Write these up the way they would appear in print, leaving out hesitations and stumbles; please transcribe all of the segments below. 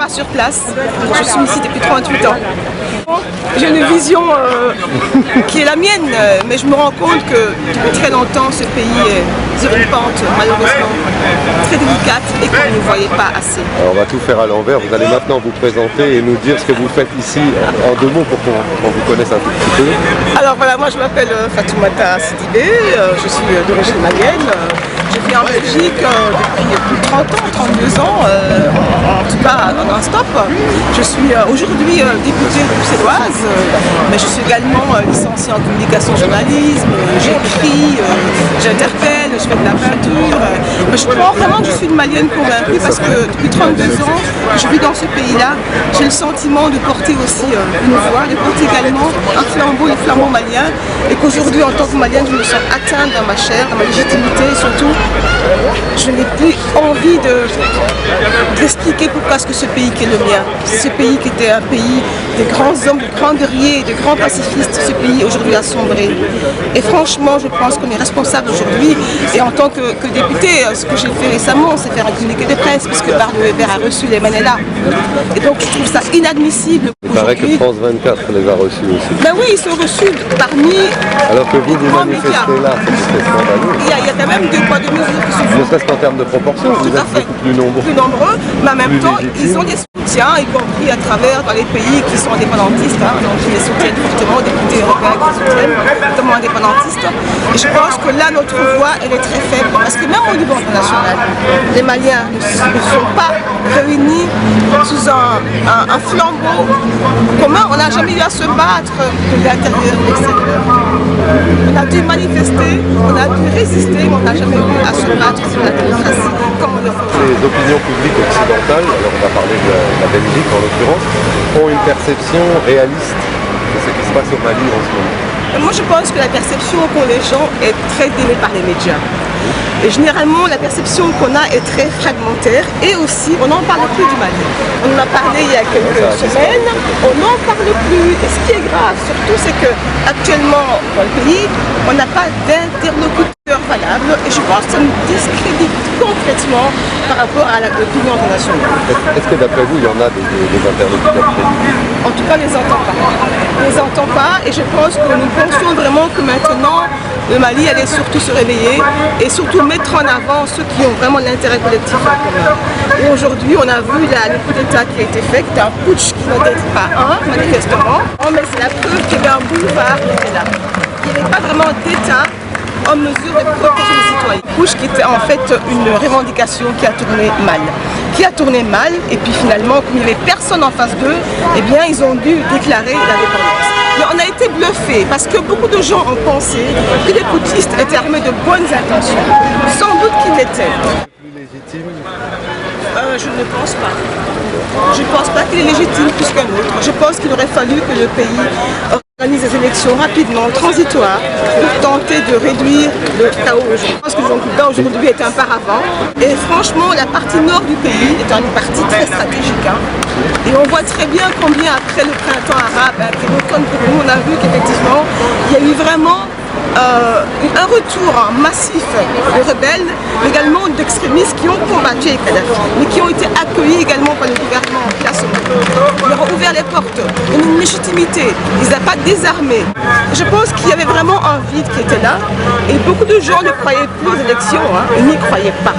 Pas sur place, je suis ici depuis 38 ans. J'ai une vision qui est la mienne, mais je me rends compte que depuis très longtemps ce pays est sur une pente malheureusement très délicate et qu'on ne voyait pas assez. Alors on va tout faire à l'envers, vous allez maintenant vous présenter et nous dire ce que vous faites ici en 2 mots pour qu'on vous connaisse un tout petit peu. Alors voilà, moi je m'appelle Fatoumata Sidibé, je suis d'origine malienne. Je vis en Belgique depuis plus de 30 ans, 32 ans, en tout cas non-stop. Je suis aujourd'hui députée bruxelloise, mais je suis également licenciée en communication journalisme, j'écris, j'interpelle, je fais de la peinture. Mais je crois vraiment que je suis une malienne convaincue parce que depuis 32 ans, je vis dans ce pays-là. J'ai le sentiment de porter aussi une voix, de porter également un flambeau, le flambeau malien, et qu'aujourd'hui, en tant que malienne, je me sens atteinte dans ma chair, dans ma légitimité, et surtout, je n'ai plus envie d'expliquer pourquoi est-ce que ce pays qui est le mien, ce pays qui était un pays des grands hommes, de grands guerriers, de grands pacifistes, ce pays aujourd'hui a sombré. Et franchement, je pense qu'on est responsable aujourd'hui. Et en tant que député, ce que j'ai fait récemment, c'est faire un communiqué de presse, puisque Bardo Weber a reçu les Mandela. Et donc, je trouve ça inadmissible. Il paraît que France 24 les a reçus aussi. Ben oui, ils sont reçus parmi. Alors que vous manifestez là, c'est scandaleux. Il y a quand même 2 poids 2 mesures qui sont. Ne serait-ce qu'en termes de proportion, vous êtes beaucoup plus nombreux. Mais en même temps, ils ont des soutiens, y compris à travers dans les pays qui sont indépendantistes, donc qui les soutiennent fortement, des députés européens qui les soutiennent, notamment indépendantistes. Et je pense que là, notre voix, elle est très faible, parce que même au niveau international, les Maliens ne sont pas réunis sous un flambeau commun. On n'a jamais eu à se battre de l'intérieur et de l'extérieur. On a dû manifester, on a dû résister, mais on n'a jamais eu à se battre sur la démocratie comme on le fait. Les opinions publiques occidentales, alors on va parler de la Belgique en l'occurrence, ont une perception réaliste de ce qui se passe au Mali en ce moment. Moi je pense que la perception qu'ont les gens est très déviée par les médias. Et généralement la perception qu'on a est très fragmentaire et aussi on n'en parle plus du Mali. On en a parlé il y a quelques semaines, on n'en parle plus. Et ce qui est grave surtout c'est qu'actuellement dans le pays, on n'a pas d'interlocuteur valable et je pense que ça nous discrédite complètement par rapport à l'opinion internationale. Est-ce que d'après vous il y en a des interlocuteurs crédibles? En tout cas, on ne les entend pas. On ne les entend pas et je pense que nous pensons vraiment que maintenant, le Mali allait surtout se réveiller et surtout mettre en avant ceux qui ont vraiment l'intérêt collectif en commun. Et aujourd'hui, on a vu le coup d'État qui a été fait, qui était un putsch qui n'en était pas un, manifestement. Mais c'est la preuve qu'il y avait un boulevard qui était là. Il n'y avait pas vraiment d'État en mesure de protéger les citoyens. Putsch qui était en fait une revendication qui a tourné mal. Et puis finalement, comme il n'y avait personne en face d'eux, eh bien ils ont dû déclarer l'indépendance. Mais on a été bluffés parce que beaucoup de gens ont pensé que les putschistes étaient armés de bonnes intentions. Sans doute qu'ils l'étaient. Plus légitime? Je ne pense pas. Je ne pense pas qu'il est légitime plus qu'un autre. Je pense qu'il aurait fallu que le pays organise des élections rapidement, transitoires, pour tenter de réduire le chaos. Je pense que le Zonkuba aujourd'hui est un paravent. Et franchement, la partie nord du pays est une partie très stratégique. Et on voit très bien combien après le printemps arabe, après l'automne pour nous, on a vu qu'effectivement, il y a eu vraiment un retour massif de rebelles, mais également d'extrémistes qui ont combattu Kadhafi, mais qui ont été accueillis également par le gouvernement en place. Ils leur ont ouvert les portes, une légitimité, ils n'ont pas désarmé. Je pense qu'il y avait vraiment un vide qui était là, et beaucoup de gens ne croyaient plus aux élections, ils n'y croyaient pas.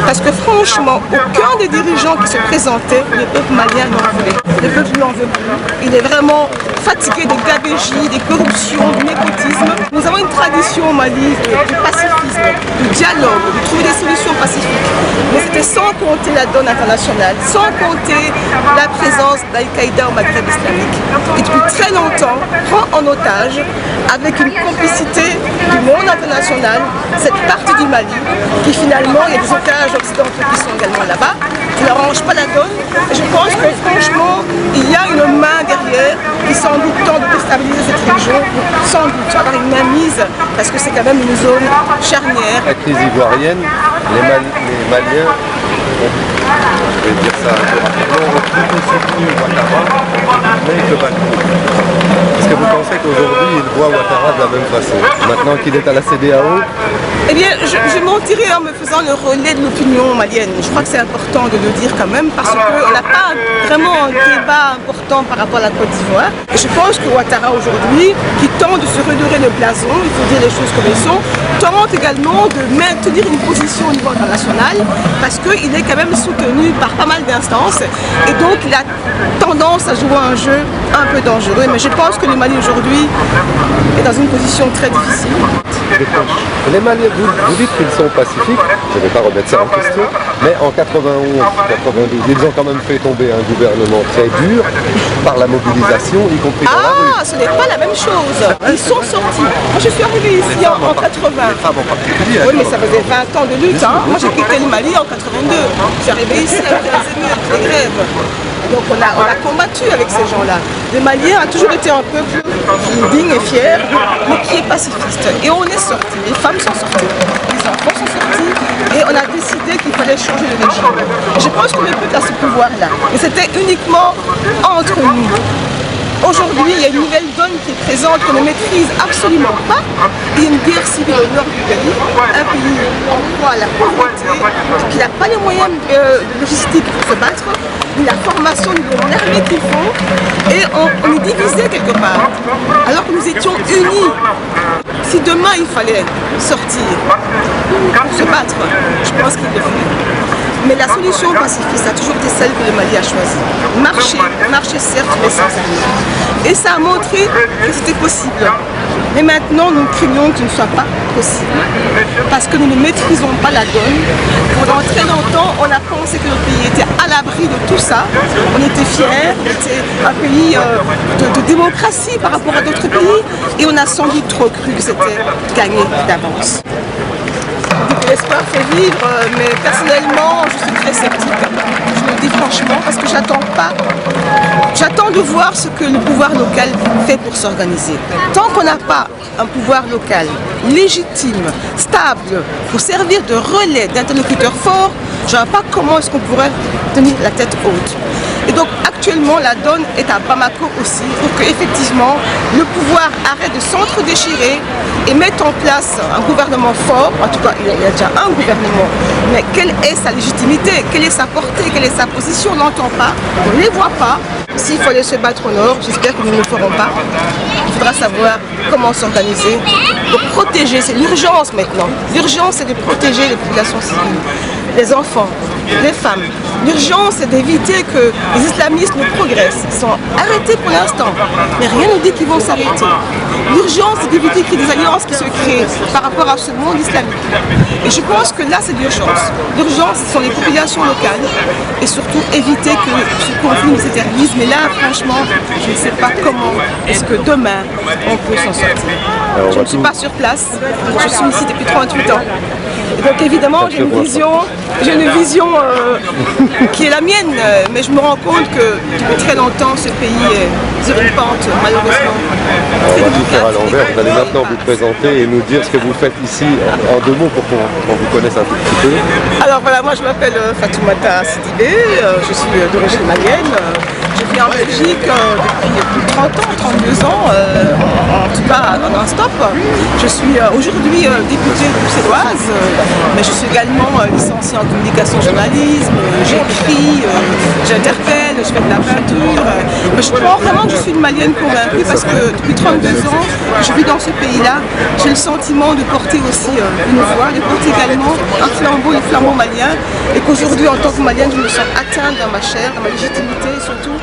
Parce que franchement, aucun des dirigeants qui se présentaient, le peuple malien n'en voulait. Le peuple n'en veut plus. Il est vraiment fatigué des gabégies, des corruptions, du népotisme. Nous avons une tradition au Mali de pacifisme, de dialogue, de trouver des solutions pacifiques. Mais c'était sans compter la donne internationale, sans compter la présence d'Al-Qaïda au Maghreb islamique, qui depuis très longtemps prend en otage, avec une complicité du monde international, cette partie du Mali, qui finalement, il y a des otages occidentaux qui sont également là-bas, qui n'arrangent pas la donne. Et je pense que franchement, il y a une main derrière qui sans doute tente de déstabiliser cette région, sans doute avoir une main mise, parce que c'est quand même une zone charnière. La crise ivoirienne, les Maliens, je vais dire ça un peu rapidement, ont plutôt soutenu Ouattara, mais que Bako. Est-ce que vous pensez pensez qu'aujourd'hui il voit Ouattara de la même façon, maintenant qu'il est à la CEDEAO? Eh bien, je mentirais en me faisant le relais de l'opinion malienne. Je crois que c'est important de le dire quand même parce qu'on n'a pas vraiment un débat important par rapport à la Côte d'Ivoire. Je pense que Ouattara aujourd'hui, qui tente de se redorer le blason, il faut dire les choses comme elles sont, tente également de maintenir une position au niveau international parce qu'il est quand même soutenu par pas mal d'instances et donc il a tendance à jouer un jeu un peu dangereux. Mais je pense que le Mali aujourd'hui est dans une position très difficile. Les Maliens, vous dites qu'ils sont pacifiques, je ne vais pas remettre ça en question, mais en 91, 92, ils ont quand même fait tomber un gouvernement très dur par la mobilisation, y compris dans la rue. Ah, ce n'est pas la même chose. Ils sont sortis. Moi, je suis arrivée ici en 80. Oui, mais ça faisait 20 ans de lutte. Hein. Moi, j'ai quitté le Mali en 82. Je suis arrivée ici avec les émeutes, les grèves. Donc on a combattu avec ces gens-là. Les Maliens ont toujours été un peuple digne et fier, mais qui est pacifiste. Et on est sortis, les femmes sont sorties, les enfants sont sortis, et on a décidé qu'il fallait changer de régime. Et je pense que le peuple a ce pouvoir-là. Et c'était uniquement entre nous. Aujourd'hui, il y a une nouvelle donne qui est présente, qu'on ne maîtrise absolument pas. Il y a une guerre civile au nord du pays, un pays en proie à la pauvreté, qui n'a pas les moyens logistiques pour se battre, ni la formation de l'armée qu'il faut, et on est divisé quelque part, alors que nous étions unis. Si demain il fallait sortir pour se battre, je pense qu'il le ferait. Mais la solution pacifiste a toujours été celle que le Mali a choisie. Marcher certes, mais sans armes. Et ça a montré que c'était possible. Mais maintenant, nous craignons que ce ne soit pas possible. Parce que nous ne maîtrisons pas la donne. Pendant très longtemps, on a pensé que notre pays était à l'abri de tout ça. On était fiers, on était un pays de démocratie par rapport à d'autres pays. Et on a sans doute trop cru que c'était gagné d'avance. L'espoir fait vivre, mais personnellement, je suis très sceptique. Je le dis franchement, parce que j'attends de voir ce que le pouvoir local fait pour s'organiser. Tant qu'on n'a pas un pouvoir local légitime, stable, pour servir de relais d'interlocuteurs forts, je ne vois pas comment est-ce qu'on pourrait tenir la tête haute. Et donc actuellement la donne est à Bamako aussi pour que effectivement le pouvoir arrête de s'entre-déchirer et mette en place un gouvernement fort. En tout cas il y a déjà un gouvernement, mais quelle est sa légitimité, quelle est sa portée, quelle est sa position, on n'entend pas, on ne les voit pas. S'il faut aller se battre au nord, j'espère que nous ne le ferons pas. Il faudra savoir comment s'organiser pour protéger, c'est l'urgence maintenant. L'urgence c'est de protéger les populations civiles, les enfants, les femmes. L'urgence c'est d'éviter que les islamistes ne progressent. Ils sont arrêtés pour l'instant, mais rien ne dit qu'ils vont s'arrêter. L'urgence c'est d'éviter qu'il y ait des alliances qui se créent par rapport à ce monde islamique. Et je pense que là c'est l'urgence. L'urgence ce sont les populations locales et surtout éviter que ce conflit s'éternise. Mais là franchement, je ne sais pas comment est-ce que demain on peut s'en sortir. Je ne suis pas sur place, je suis ici depuis 38 ans. Et donc évidemment j'ai une vision qui est la mienne, mais je me rends compte que depuis très longtemps ce pays est sur une pente malheureusement. On va tout faire à l'envers, vous allez maintenant vous présenter et nous dire ce que vous faites ici en 2 mots pour qu'on vous connaisse un tout petit peu. Alors voilà, moi je m'appelle Fatoumata Sidibé, je suis d'origine malienne. Je vis en Belgique depuis plus de 30 ans, 32 ans, en tout cas non-stop. Je suis aujourd'hui députée bruxelloise, mais je suis également licenciée en communication journalisme, j'écris, j'interpelle, je fais de la peinture. Mais je crois vraiment que je suis une Malienne convaincue parce que depuis 32 ans, je vis dans ce pays-là. J'ai le sentiment de porter aussi une voix, de porter également un flambeau, le flambeau malien, et qu'aujourd'hui en tant que Malienne, je me sens atteinte dans ma chair, dans ma légitimité et surtout